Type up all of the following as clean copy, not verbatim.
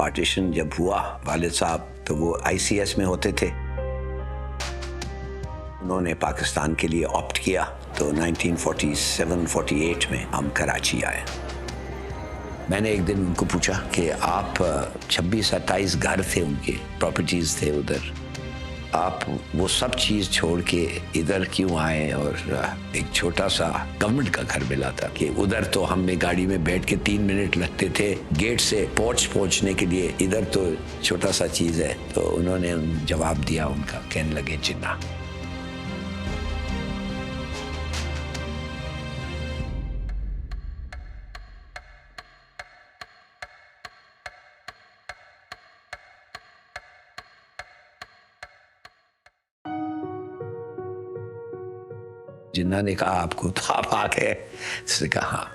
Partition जब हुआ, वालिद साहब तो वो ICS में होते थे, उन्होंने पाकिस्तान के लिए ऑप्ट किया, तो 1947-48 में हम कराची आए। मैंने एक दिन उनको पूछा कि आप 26-27 घर थे, उनके प्रॉपर्टीज़ थे उधर, आप वो सब चीज़ छोड़ के इधर क्यों आए? और एक छोटा सा गवर्नमेंट का घर मिला था कि उधर तो हमें गाड़ी में बैठ के 3 मिनट लगते थे गेट से पोर्च पहुंचने के लिए, इधर तो छोटा सा चीज़ है। तो उन्होंने जवाब दिया उनका, कहने लगे जिन्ना। जिन्ना ने कहा आपको, तो आप आ गए? उसने कहा हाँ,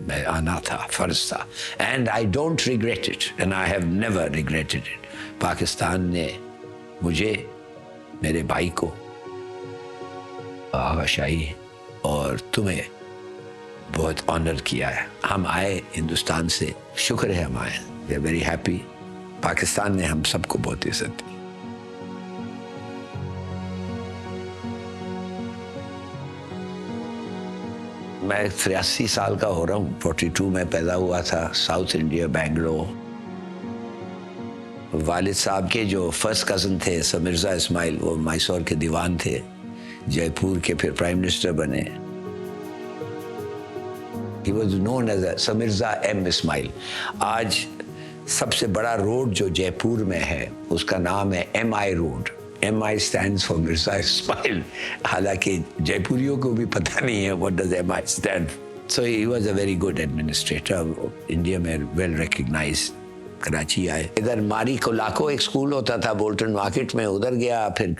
मैं आना था, फर्ज था। And I don't regret it and I have never regretted it. Pakistan ने मुझे, मेरे भाई को, आगा शाही और तुम्हें बहुत ऑनर किया है। हम आए हिंदुस्तान से, शुक्र है हम आए, we are very happy. Pakistan ने हम सबको बहुत इज्जत दी। मैं 83 साल का हो रहा हूँ, 42 में पैदा हुआ था, साउथ इंडिया, बेंगलोर। वालिद साहब के जो फर्स्ट कज़न थे सर मिर्ज़ा इस्माइल, वो मैसूर के दीवान थे, जयपुर के फिर प्राइम मिनिस्टर बने। He was known as sir Mirza M Ismail. आज सबसे बड़ा रोड जो जयपुर में है उसका नाम है MI road. MI stands for Mirza Ismail, हालांकि जयपुरियों को भी पता नहीं है what does MI stand for. So he was a very good administrator, India में well recognized। कराची आए, इधर मारी कोलाको एक स्कूल होता था बोल्टन मार्केट में, उधर गया। फिर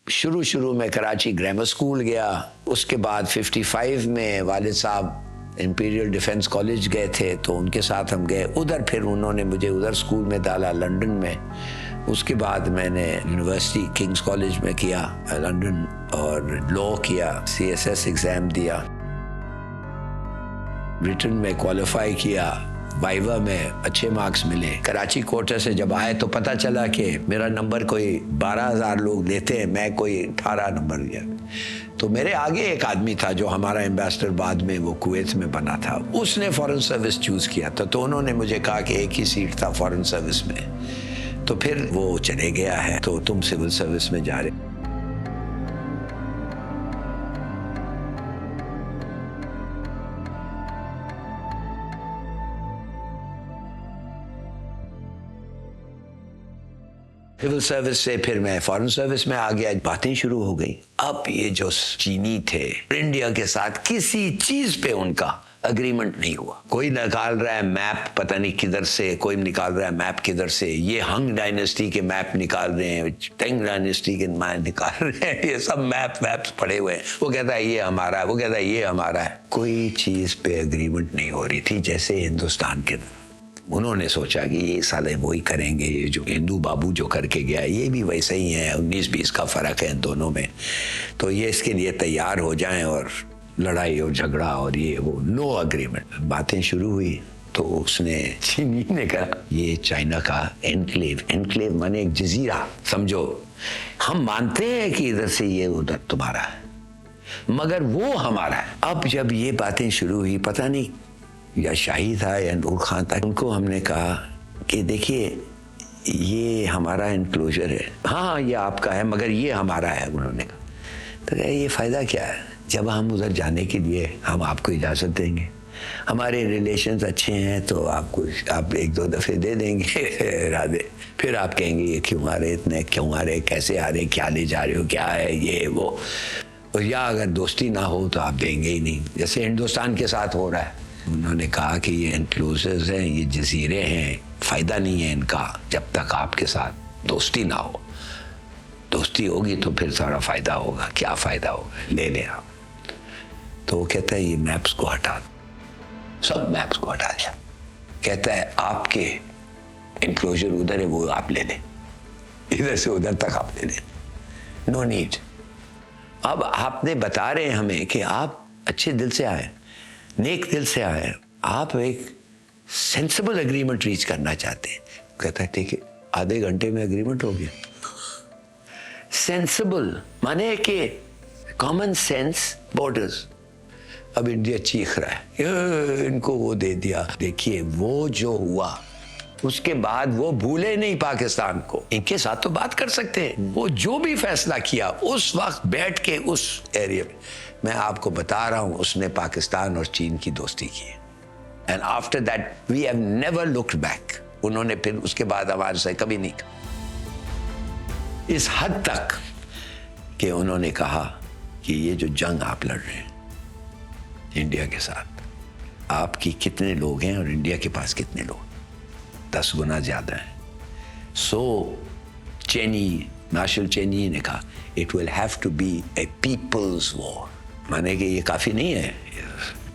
शुरू में कराची ग्रामर स्कूल गया। उसके बाद 55 में वालिद साहब इंपीरियल डिफेंस कॉलेज गए थे, तो उनके साथ हम गए उधर। फिर उन्होंने मुझे उधर स्कूल में डाला लंदन में। उसके बाद मैंने यूनिवर्सिटी किंग्स कॉलेज में किया लंदन, और लॉ किया, CSS एग्ज़ाम दिया, रिटन में क्वालिफाई किया, वाइवा में अच्छे मार्क्स मिले। कराची कोटा से जब आए तो पता चला कि मेरा नंबर कोई 12,000 लोग लेते हैं, मैं कोई 18 नंबर लिया। तो मेरे आगे एक आदमी था जो हमारा एम्बेसडर बाद में वो कुवैत में बना था, उसने फॉरेन सर्विस चूज़ किया था। तो उन्होंने मुझे कहा कि एक ही सीट था फॉरेन सर्विस में, तो फिर वो चले गया है, तो तुम सिविल सर्विस में जा रहे। सिविल सर्विस से फिर मैं फॉरेन सर्विस में आ गया, बातें शुरू हो गई। अब ये जो चीनी थे, इंडिया के साथ किसी चीज पे उनका अग्रीमेंट नहीं हुआ। कोई निकाल रहा है मैप पता नहीं किधर से, कोई निकाल रहा है मैप किधर से, ये हंग डायनेस्टी के मैप निकाल रहे हैं, टेंग डायनेस्टी के मैप निकाल रहे हैं, ये सब मैप्स पड़े हुए हैं। वो कहता है ये हमारा है, वो कहता है ये हमारा है। कोई चीज पे अग्रीमेंट नहीं हो रही थी। जैसे हिंदुस्तान के उन्होंने सोचा कि ये साले वही करेंगे, ये जो हिंदू बाबू जो करके गया ये भी वैसे ही है, 19-20 का फ़र्क है इन दोनों में, तो ये इसके लिए तैयार हो जाएं और लड़ाई और झगड़ा और ये वो। No agreement. बातें शुरू हुई तो उसने, चीनी ने कहा ये चाइना का एनक्लेव माने एक जजीरा समझो, हम मानते हैं कि इधर से ये उधर तुम्हारा है, मगर वो हमारा है। अब जब ये बातें शुरू हुई, पता नहीं या शाही था या नूर खान था, उनको हमने कहा कि देखिए ये हमारा इनक्लोजर है, हाँ ये आपका है मगर ये हमारा है। उन्होंने कहा तो ये फ़ायदा क्या है, जब हम उधर जाने के लिए हम आपको इजाज़त देंगे, हमारे रिलेशंस अच्छे हैं तो आप 1-2 दफ़े दे देंगे राधे, फिर आप कहेंगे ये क्यों आ रहे, इतने क्यों आ रहे, कैसे आ रहे, क्या ले जा रहे हो, क्या है ये वो, और या अगर दोस्ती ना हो तो आप देंगे ही नहीं, जैसे हिंदुस्तान के साथ हो रहा है। उन्होंने कहा कि ये एनक्लोजर्स हैं, ये जजीरे हैं, फ़ायदा नहीं है इनका जब तक आपके साथ दोस्ती ना हो। दोस्ती होगी तो फिर सारा फ़ायदा होगा। क्या फ़ायदा होगा, ले लें आप। तो वो कहता है ये मैप्स को हटा दो, सब मैप्स को हटा दिया। कहता है आपके एनक्लोजर उधर है, वो आप ले लें, इधर से उधर तक आप ले लें, नो नीड। अब आपने बता रहे हैं हमें कि आप अच्छे दिल से आए, नेक दिल से आए, आप एक सेंसिबल एग्रीमेंट रीच करना चाहते हैं, कहता है ठीक है, आधे घंटे में एग्रीमेंट हो गया। सेंसिबल माने कि कॉमन सेंस बॉर्डर्स। अब इंडिया चीख रहा है इनको वो दे दिया। देखिए वो जो हुआ उसके बाद वो भूले नहीं पाकिस्तान को। इनके साथ तो बात कर सकते हैं। वो जो भी फैसला किया उस वक्त बैठ के उस एरिया में, मैं आपको बता रहा हूं, उसने पाकिस्तान और चीन की दोस्ती की। And after that we have never looked back. उन्होंने फिर उसके बाद हमारे से कभी नहीं कहा, इस हद तक कि उन्होंने कहा कि ये जो जंग आप लड़ रहे हैं इंडिया के साथ, आपकी कितने लोग हैं और इंडिया के पास कितने लोग, 10 गुना ज्यादा है। सो चेनी, मार्शल चेनी ने कहा it will have to be a people's war, माने कि ये काफी नहीं है,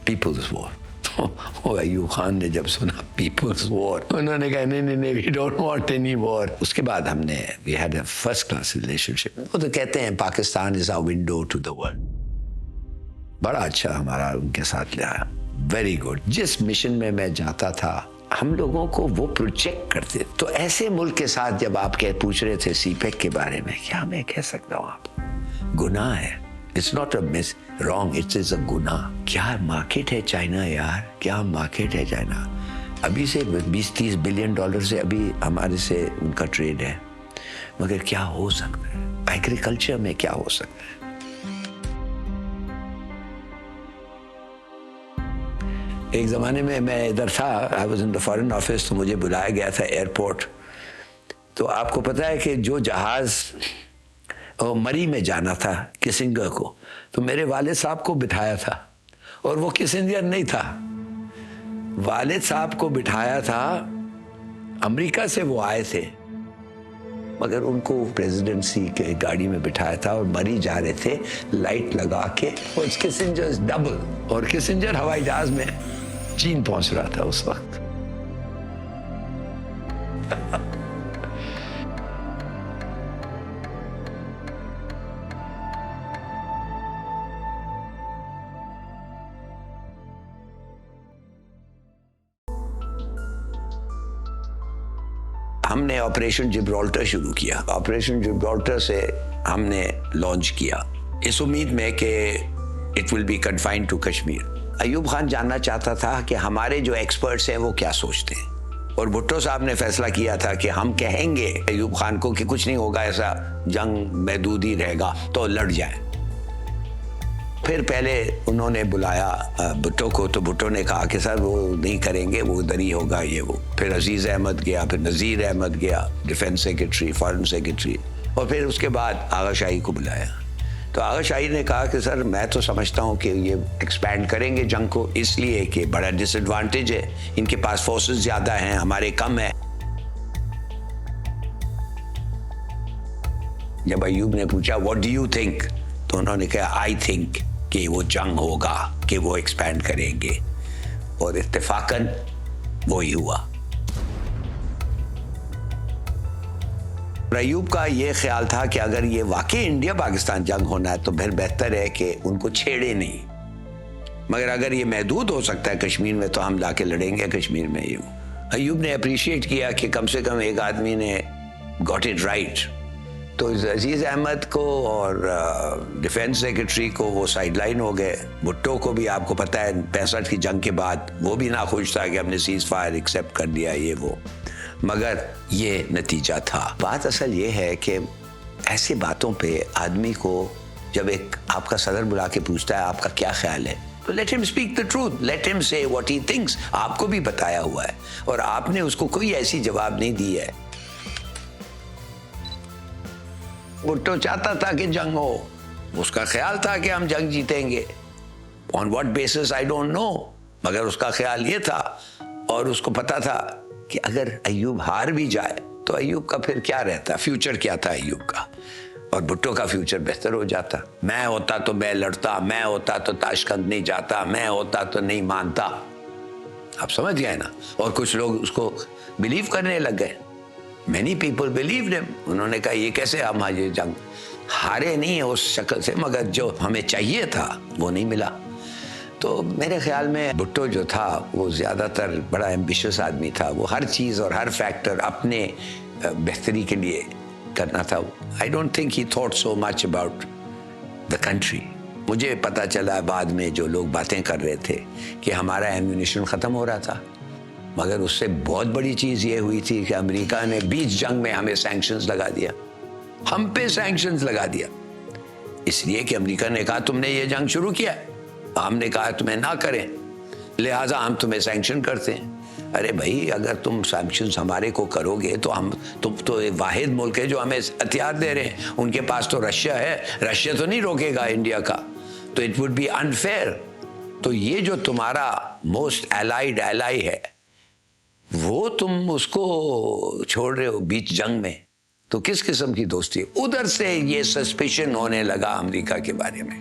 पीपल्स वॉर। तो अय्यूब खान ने जब सुना पीपल्स वॉर, उन्होंने कहा नहीं नहीं नहीं, we don't want any war. उसके बाद हमने we had a first class relationship. वो तो कहते हैं Pakistan is our window to the world. बड़ा अच्छा हमारा उनके साथ रहा, वेरी गुड। जिस मिशन में मैं जाता था हम लोगों को वो प्रोजेक्ट करते। तो ऐसे मुल्क के साथ जब आप पूछ रहे थे सीपेक के बारे में, क्या मैं कह सकता हूँ, आप गुनाह है। It's not a miss wrong, it's is a गुनाह। क्या मार्केट है चाइना यार, क्या मार्केट है चाइना। अभी से 20-30 बिलियन डॉलर से अभी हमारे से उनका ट्रेड है, मगर क्या हो सकता है एग्रीकल्चर में, क्या हो सकता है। एक ज़माने में मैं इधर था, I was in the foreign office, तो मुझे बुलाया गया था एयरपोर्ट। तो आपको पता है कि जो जहाज़ मरी में जाना था किसिंजर को, तो मेरे वालिद साहब को बिठाया था, और वो किसिंजर नहीं था, वालिद साहब को बिठाया था, अमेरिका से वो आए थे, मगर उनको प्रेसिडेंसी के गाड़ी में बिठाया था और मरी जा रहे थे लाइट लगा के। और किसिंजर डबल, और किसिंजर हवाई जहाज में चीन पहुंच रहा था उस वक्त। हमने ऑपरेशन जिब्राल्टर शुरू किया। ऑपरेशन जिब्राल्टर से हमने लॉन्च किया इस उम्मीद में कि it will be confined to Kashmir. Ayub Khan जानना चाहता था कि हमारे जो एक्सपर्ट्स हैं वो क्या सोचते हैं, और भुट्टो साहब ने फैसला किया था कि हम कहेंगे अय्यूब खान को कि कुछ नहीं होगा, ऐसा जंग महदूद ही रहेगा, तो लड़ जाए। फिर पहले उन्होंने बुलाया भुट्टो को, तो भुट्टो ने कहा कि सर वो नहीं करेंगे, वो उधर ही होगा ये वो। फिर अजीज अहमद गया, फिर नज़ीर अहमद गया, डिफेंस सेक्रेटरी, फॉरेन सेक्रेटरी, और फिर उसके बाद आगा शाही को बुलाया। तो आगा शाही ने कहा कि सर मैं तो समझता हूँ कि ये एक्सपैंड करेंगे जंग को, इसलिए कि बड़ा डिसएडवांटेज है, इनके पास फोर्सेस ज़्यादा हैं, हमारे कम है। जब अय्यूब ने पूछा व्हाट डू यू थिंक, तो उन्होंने कहा आई थिंक कि वो जंग होगा, कि वो एक्सपैंड करेंगे, और इत्तेफाकन वो ही हुआ। अय्यूब का ये ख्याल था कि अगर ये वाकई इंडिया पाकिस्तान जंग होना है तो फिर बेहतर है कि उनको छेड़े नहीं, मगर अगर ये महदूद हो सकता है कश्मीर में तो हम लाके लड़ेंगे कश्मीर में। ये अय्यूब ने अप्रिशिएट किया कि कम से कम एक आदमी ने गॉट इट राइट। तो अजीज अहमद को और डिफेंस सेक्रेटरी को वो साइडलाइन हो गए। भुट्टो को भी आपको पता है 65 की जंग के बाद वो भी नाखुश था कि हमने सीज फायर एक्सेप्ट कर लिया ये वो, मगर ये नतीजा था। बात असल ये है कि ऐसी बातों पे आदमी को जब एक आपका सदर बुला के पूछता है आपका क्या ख्याल है, तो let him speak the truth, let him से व्हाट ही थिंक्स। आपको भी बताया हुआ है और आपने उसको कोई ऐसी जवाब नहीं दी है। भुट्टो चाहता था कि जंग हो, उसका ख्याल था कि हम जंग जीतेंगे, on what basis I don't know, मगर उसका ख्याल ये था, और उसको पता था कि अगर अय्यूब हार भी जाए तो अय्यूब का फिर क्या रहता, फ्यूचर क्या था अय्यूब का, और भुट्टो का फ्यूचर बेहतर हो जाता। मैं होता तो मैं लड़ता, मैं होता तो ताशकंद नहीं जाता, मैं होता तो नहीं मानता। आप समझ गए ना। और कुछ लोग उसको बिलीव करने लग गए। Many people believed him। उन्होंने कहा ये कैसे हम ये जंग हारे नहीं है उस शक्ल से, मगर जो हमें चाहिए था वो नहीं मिला। तो मेरे ख्याल में भुट्टो जो था वो ज़्यादातर बड़ा एम्बिशियस आदमी था। वो हर चीज़ और हर फैक्टर अपने बेहतरी के लिए करना था। I don't think he thought so much about the country. मुझे पता चला बाद में जो लोग बातें कर रहे थे कि हमारा एम्यूनिशन ख़त्म हो रहा था, मगर उससे बहुत बड़ी चीज़ ये हुई थी कि अमेरिका ने बीच जंग में हमें सैंक्शंस लगा दिया, हम पे सैंक्शंस लगा दिया, इसलिए कि अमेरिका ने कहा तुमने ये जंग शुरू किया, हमने कहा तुम्हें ना करें, लिहाजा हम तुम्हें सैंक्शन करते हैं। अरे भाई, अगर तुम सैंक्शंस हमारे को करोगे तो तुम तो एक वाहिद मुल्क है जो हमें हथियार दे रहे हैं, उनके पास तो रशिया है, रशिया तो नहीं रोकेगा इंडिया का, तो इट वुड बी अनफेयर। तो ये जो तुम्हारा मोस्ट एलाई है वो तुम उसको छोड़ रहे हो बीच जंग में, तो किस किस्म की दोस्ती? उधर से ये सस्पिशन होने लगा अमेरिका के बारे में।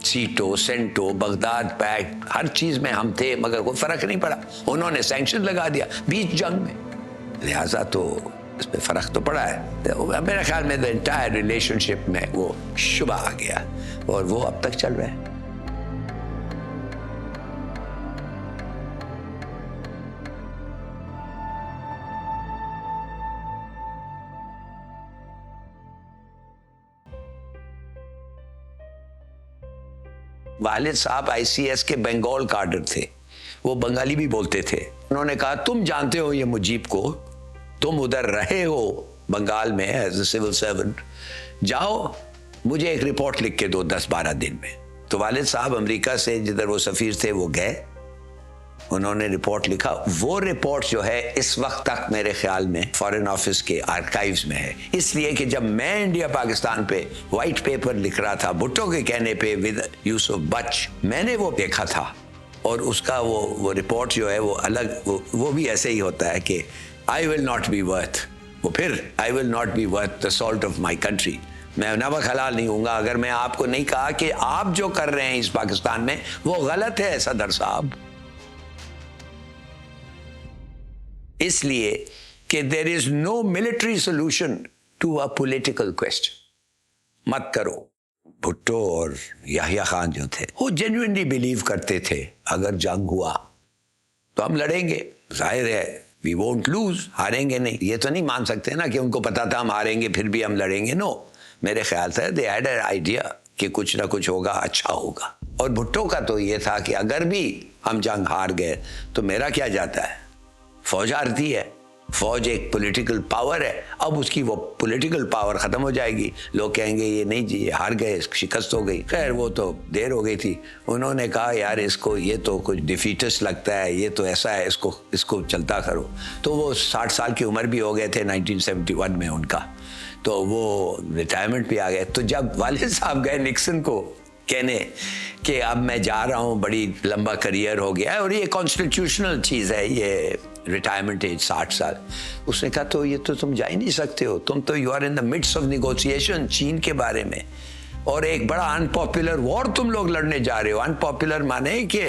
सीटो, सेंटो, बगदाद पैक्ट, हर चीज में हम थे, मगर कोई फर्क नहीं पड़ा। उन्होंने सैंक्शन लगा दिया बीच जंग में, लिहाजा तो इस पे फर्क तो पड़ा है। तो मेरे ख्याल में द एंटायर रिलेशनशिप में वो शुभ आ गया और वो अब तक चल रहा है। वालिद साहब आईसीएस के बंगाल कार्डर थे, वो बंगाली भी बोलते थे। उन्होंने कहा तुम जानते हो ये मुजीब को, तुम उधर रहे हो बंगाल में एज ए सिविल सर्वेंट, जाओ मुझे एक रिपोर्ट लिख के दो 10-12 दिन में। तो वालिद साहब अमेरिका से जिधर वो सफीर थे वो गए, उन्होंने रिपोर्ट लिखा। वो रिपोर्ट जो है इस वक्त तक मेरे ख्याल में फॉरेन ऑफिस के आर्काइव्स में है, इसलिए कि जब मैं इंडिया पाकिस्तान पे वाइट पेपर लिख रहा था भुट्टो के कहने पे विद यूसुफ बच, मैंने वो देखा था। और उसका वो रिपोर्ट जो है वो अलग, वो भी ऐसे ही होता है कि I will not be worth, वो फिर I will not be worth the salt of my country, मैं नमक हलाल नहीं हूँगा अगर मैं आपको नहीं कहा कि आप जो कर रहे हैं इस पाकिस्तान में वो गलत है सदर साहब। इसलिए कि there is no military solution to a political question. मत करो। भुट्टो और याहिया खान जो थे वो जेन्युइनली बिलीव करते थे अगर जंग हुआ तो हम लड़ेंगे, जाहिर है वी वोंट लूज, हारेंगे नहीं। ये तो नहीं मान सकते ना कि उनको पता था हम हारेंगे फिर भी हम लड़ेंगे। नो, मेरे ख्याल से दे हैड एन आइडिया कि कुछ ना कुछ होगा, अच्छा होगा। और भुट्टो का तो ये था कि अगर भी हम जंग हार गए तो मेरा क्या जाता है, फौज हारती है, फौज एक पॉलिटिकल पावर है, अब उसकी वो पॉलिटिकल पावर खत्म हो जाएगी, लोग कहेंगे ये नहीं जी ये हार गए, शिकस्त हो गई। खैर वो तो देर हो गई थी। उन्होंने कहा यार इसको ये तो कुछ डिफीटिस्ट लगता है, ये तो ऐसा है, इसको चलता करो। तो वो 60 साल की उम्र भी हो गए थे 1971 में उनका, तो वो रिटायरमेंट भी आ गए। तो जब वालिद साहब गए निक्सन को कहने कि अब मैं जा रहा हूँ, बड़ी लंबा करियर हो गया है और ये कॉन्स्टिट्यूशनल चीज़ है ये रिटायरमेंट एज 60 साल, उसने कहा तो ये तो तुम जा ही नहीं सकते हो, तुम तो you are in the midst of negotiation चीन के बारे में, और एक बड़ा अनपॉपुलर वॉर तुम लोग लड़ने जा रहे हो। अनपॉपुलर माने कि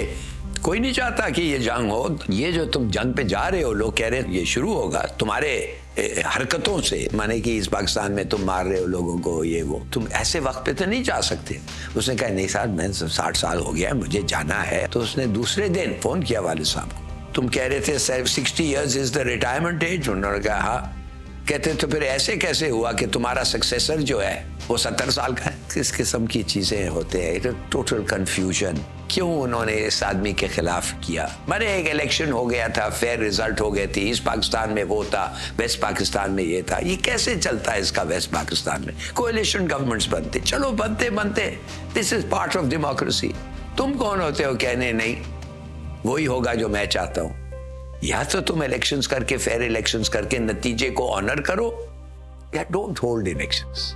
कोई नहीं चाहता कि ये जंग हो, ये जो तुम जंग पे जा रहे हो लोग कह रहे हैं ये शुरू होगा तुम्हारे हरकतों से, माने कि इस पाकिस्तान में तुम मार रहे हो लोगों को, ये वो, तुम ऐसे वक्त पे तो नहीं जा सकते। उसने कहा नहीं साहब मैं 60 साल हो गया है, मुझे जाना है। तो उसने दूसरे दिन फोन किया वालिद साहब को, तुम कह रहे थे 60 years is the retirement age. उन्होंने कहा हाँ। कहते तो फिर ऐसे कैसे हुआ कि तुम्हारा सक्सेसर जो है वो 70 साल का है? किस किस्म की चीजें होते हैं, टोटल कंफ्यूजन। क्यों उन्होंने इस आदमी के खिलाफ किया? मैंने एक इलेक्शन हो गया था, फेयर रिजल्ट हो गए थे, ईस्ट पाकिस्तान में वो था, वेस्ट पाकिस्तान में ये था। ये कैसे चलता है इसका वेस्ट पाकिस्तान में? कोएलिशन गवर्नमेंट्स बनते, चलो बनते बनते, this is part of democracy. तुम कौन होते हो कहने नहीं वही होगा जो मैं चाहता हूं? या तो तुम इलेक्शंस करके, फेयर इलेक्शंस करके नतीजे को ऑनर करो, या डोंट होल्ड इलेक्शंस।